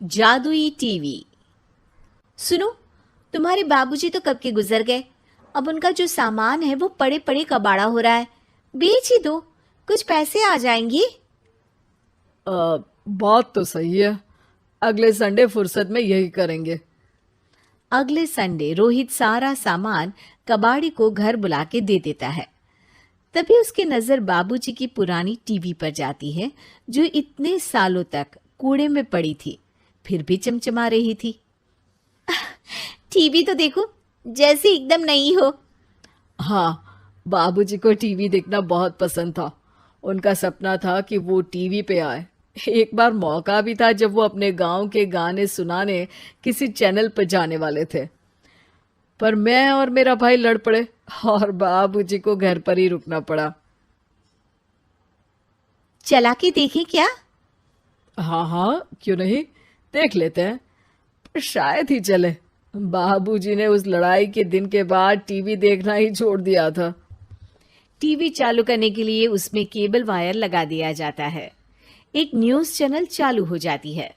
जादुई टीवी। सुनो, तुम्हारे बाबूजी तो कब के गुजर गए। अब उनका जो सामान है वो पड़े पड़े कबाड़ा हो रहा है। बेच ही दो, कुछ पैसे आ जाएंगी। बात तो सही है। अगले संडे फुर्सत में यही करेंगे। अगले संडे रोहित सारा सामान कबाड़ी को घर बुला के दे देता है। तभी उसकी नजर बाबूजी की पुरानी टीवी पर जाती है, जो इतने सालों तक कूड़े में पड़ी थी, फिर भी चमचमा रही थी। टीवी तो देखो, जैसे एकदम नई हो। हाँ, बाबूजी को टीवी देखना बहुत पसंद था। उनका सपना था कि वो टीवी पे आए। एक बार मौका भी था जब वो अपने गांव के गाने सुनाने किसी चैनल पर जाने वाले थे, पर मैं और मेरा भाई लड़ पड़े और बाबूजी को घर पर ही रुकना पड़ा। चला के देखें क्या? हाँ हाँ, क्यों नहीं, देख लेते हैं। पर शायद ही चले। बाबूजी ने उस लड़ाई के दिन के बाद टीवी देखना ही छोड़ दिया था। टीवी चालू करने के लिए उसमें केबल वायर लगा दिया जाता है। एक न्यूज चैनल चालू हो जाती है।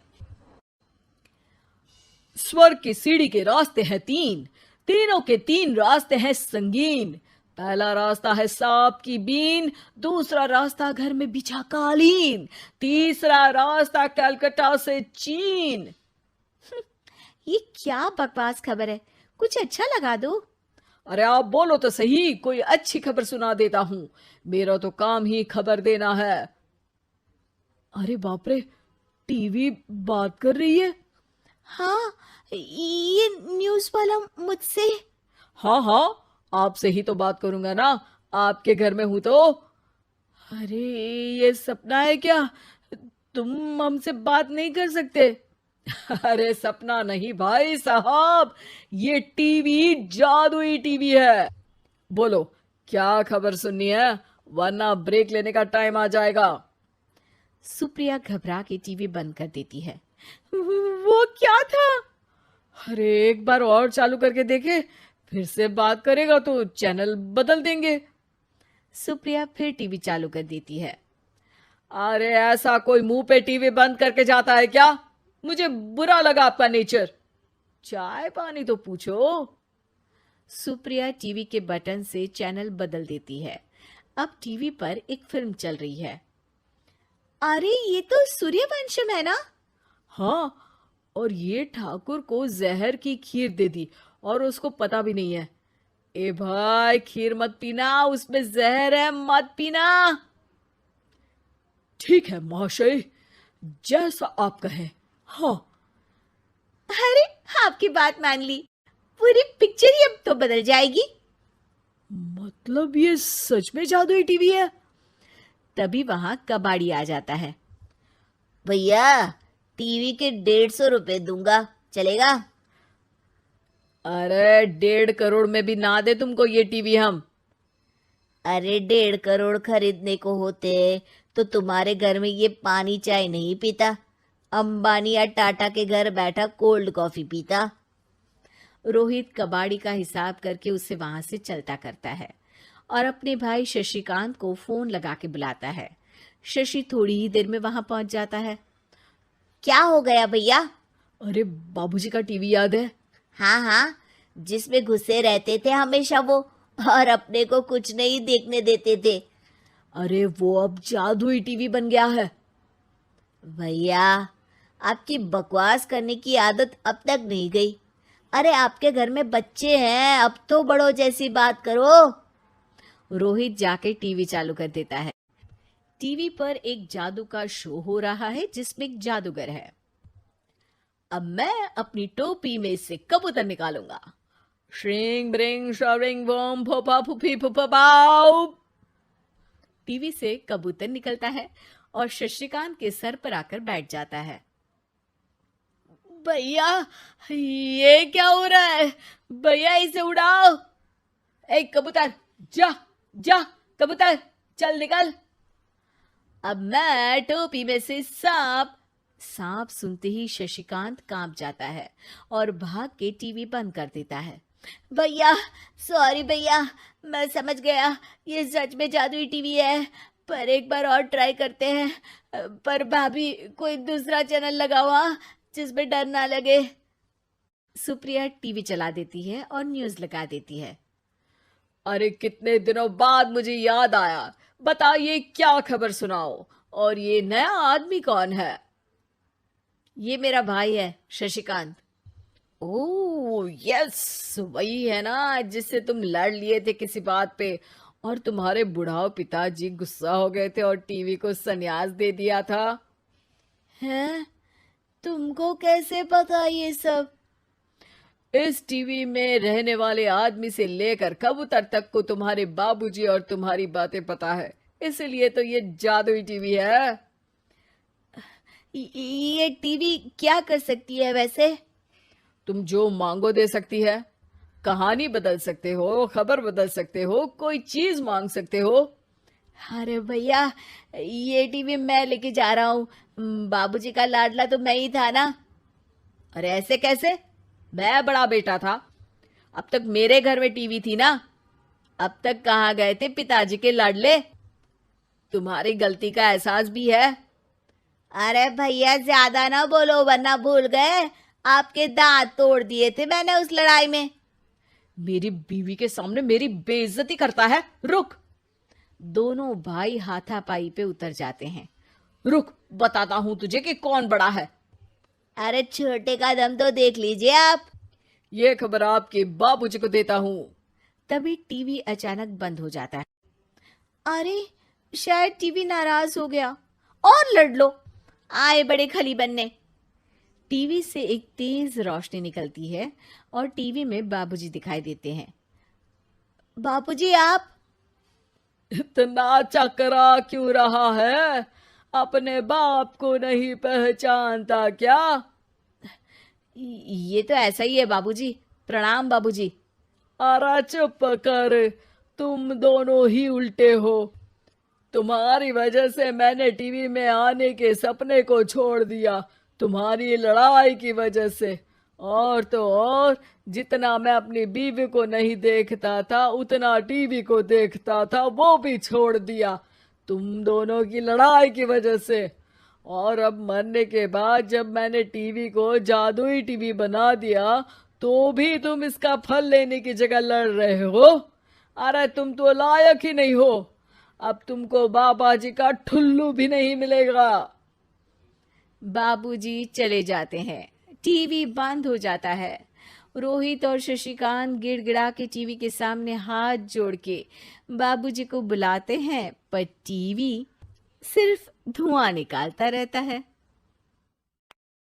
स्वर्ग की सीढ़ी के रास्ते हैं तीन, तीनों के तीन रास्ते हैं संगीन। पहला रास्ता है सांप की बीन, दूसरा रास्ता घर में बिछा कालीन, तीसरा रास्ता कलकत्ता से चीन। ये क्या बकवास खबर है, कुछ अच्छा लगा दो। अरे आप बोलो तो सही, कोई अच्छी खबर सुना देता हूं। मेरा तो काम ही खबर देना है। अरे बाप रे, टीवी बात कर रही है। हाँ, ये न्यूज वाला मुझसे। हाँ हाँ, आपसे ही तो बात करूंगा ना, आपके घर में हूं तो। अरे, ये सपना है क्या? तुम हमसे बात नहीं कर सकते? अरे सपना नहीं भाई साहब, ये टीवी जादुई टीवी है। बोलो, क्या खबर सुननी है, वरना ब्रेक लेने का टाइम आ जाएगा। सुप्रिया घबरा के टीवी बंद कर देती है। वो क्या था? अरे एक बार और चालू करके देखे, फिर से बात करेगा तो चैनल बदल देंगे। सुप्रिया फिर टीवी चालू कर देती है। अरे ऐसा कोई मुंह पे टीवी बंद करके जाता है क्या? मुझे बुरा लगा आपका नेचर। चाय पानी तो पूछो। सुप्रिया टीवी के बटन से चैनल बदल देती है। अब टीवी पर एक फिल्म चल रही है। अरे ये तो सूर्यवंशम है ना? हाँ, और ये ठाकुर को जहर की खीर दे दी और उसको पता भी नहीं है। ए भाई, खीर मत पीना, उसमें जहर है, मत पीना। ठीक है महाशय, जैसा आप कहें। हाँ। अरे, आपकी बात मान ली, पूरी पिक्चर ही अब तो बदल जाएगी। मतलब ये सच में जादुई टीवी है? तभी वहां कबाड़ी आ जाता है। भैया, टीवी के 150 रुपए दूंगा, चलेगा? अरे 1.5 करोड़ में भी ना दे तुमको ये टीवी हम। अरे 1.5 करोड़ खरीदने को होते तो तुम्हारे घर में ये पानी चाय नहीं पीता, अंबानी या टाटा के घर बैठा कोल्ड कॉफी पीता। रोहित कबाड़ी का हिसाब करके उसे वहां से चलता करता है और अपने भाई शशिकांत को फोन लगा के बुलाता है। शशि थोड़ी ही देर में वहां पहुंच जाता है। क्या हो गया भैया? अरे बाबूजी का टीवी याद है? हाँ हाँ, जिसमें घुसे रहते थे हमेशा वो, और अपने को कुछ नहीं देखने देते थे। अरे वो अब जादुई टीवी बन गया है। भैया, आपकी बकवास करने की आदत अब तक नहीं गई। अरे आपके घर में बच्चे हैं, अब तो बड़ों जैसी बात करो। रोहित जाके टीवी चालू कर देता है। टीवी पर एक जादू का शो हो रहा है जिसमें एक जादूगर है। अब मैं अपनी टोपी में से कबूतर निकालूंगा। श्रिंग ब्रिंग शरिंग बम फोपा फुफी फुफा पाउ। टीवी से कबूतर निकलता है और शशिकांत के सर पर आकर बैठ जाता है। भैया, ये क्या हो रहा है? भैया इसे उड़ाओ। ए कबूतर, जा जा, कबूतर चल निकल। अब मैं टोपी में से सांप सुनते ही शशिकांत कांप जाता है और भाग के टीवी बंद कर देता है। भैया, सॉरी भैया, मैं समझ गया ये सच में जादुई टीवी है, पर एक बार और ट्राई करते हैं। पर भाभी, कोई दूसरा चैनल लगाओ। हाँ, जिसमें डर ना लगे। सुप्रिया टीवी चला देती है और न्यूज लगा देती है। अरे कितने दिनों बाद मुझे याद आया, बताइए क्या खबर सुनाओ। और ये नया आदमी कौन है? ये मेरा भाई है शशिकांत। ओह यस, वही है ना जिससे तुम लड़ लिए थे किसी बात पे, और तुम्हारे बुढ़ाओ पिताजी गुस्सा हो गए थे और टीवी को संन्यास दे दिया था। हैं? तुमको कैसे पता ये सब? इस टीवी में रहने वाले आदमी से लेकर कबूतर तक को तुम्हारे बाबूजी और तुम्हारी बातें पता है, इसलिए तो ये जादुई टीवी है। ये टीवी क्या कर सकती है वैसे? तुम जो मांगो दे सकती है, कहानी बदल सकते हो, खबर बदल सकते हो, कोई चीज मांग सकते हो। अरे भैया, ये टीवी मैं लेके जा रहा हूँ। बाबूजी का लाडला तो मैं ही था ना। अरे ऐसे कैसे? मैं बड़ा बेटा था, अब तक मेरे घर में टीवी थी ना। अब तक कहाँ गए थे पिताजी के लाडले? तुम्हारी गलती का एहसास भी है। अरे भैया ज्यादा ना बोलो वरना भूल गए, आपके दांत तोड़ दिए थे मैंने उस लड़ाई में। मेरी बीवी के सामने मेरी बेइज्जती करता है। रुक। दोनों भाई हाथापाई पे उतर जाते हैं। रुक, बताता हूं तुझे कि कौन बड़ा है। अरे छोटे का दम तो देख लीजिए आप। ये खबर आपके बाबूजी को देता हूं। तभी टीवी अचानक बंद हो जाता है। अरे शायद टीवी नाराज हो गया। और लड़ लो, आए बड़े खली बनने। टीवी से एक तेज रोशनी निकलती है और टीवी में बाबूजी दिखाई देते हैं। बाबूजी आप? इतना चकरा क्यों रहा है? अपने बाप को नहीं पहचानता क्या? ये तो ऐसा ही है बाबूजी। प्रणाम बाबूजी। अरे चुप कर, तुम दोनों ही उल्टे हो। तुम्हारी वजह से मैंने टीवी में आने के सपने को छोड़ दिया, तुम्हारी लड़ाई की वजह से। और तो और, जितना मैं अपनी बीवी को नहीं देखता था उतना टीवी को देखता था, वो भी छोड़ दिया तुम दोनों की लड़ाई की वजह से। और अब मरने के बाद जब मैंने टीवी को जादुई टीवी बना दिया तो भी तुम इसका फल लेने की जगह लड़ रहे हो। अरे तुम तो लायक ही नहीं हो, अब तुमको बाबा जी का ठुल्लू भी नहीं मिलेगा। बाबूजी चले जाते हैं। टीवी बंद हो जाता है। रोहित और शशिकांत गिड़गिड़ा के टीवी के सामने हाथ जोड़ के बाबूजी को बुलाते हैं, पर टीवी सिर्फ धुआं निकालता रहता है।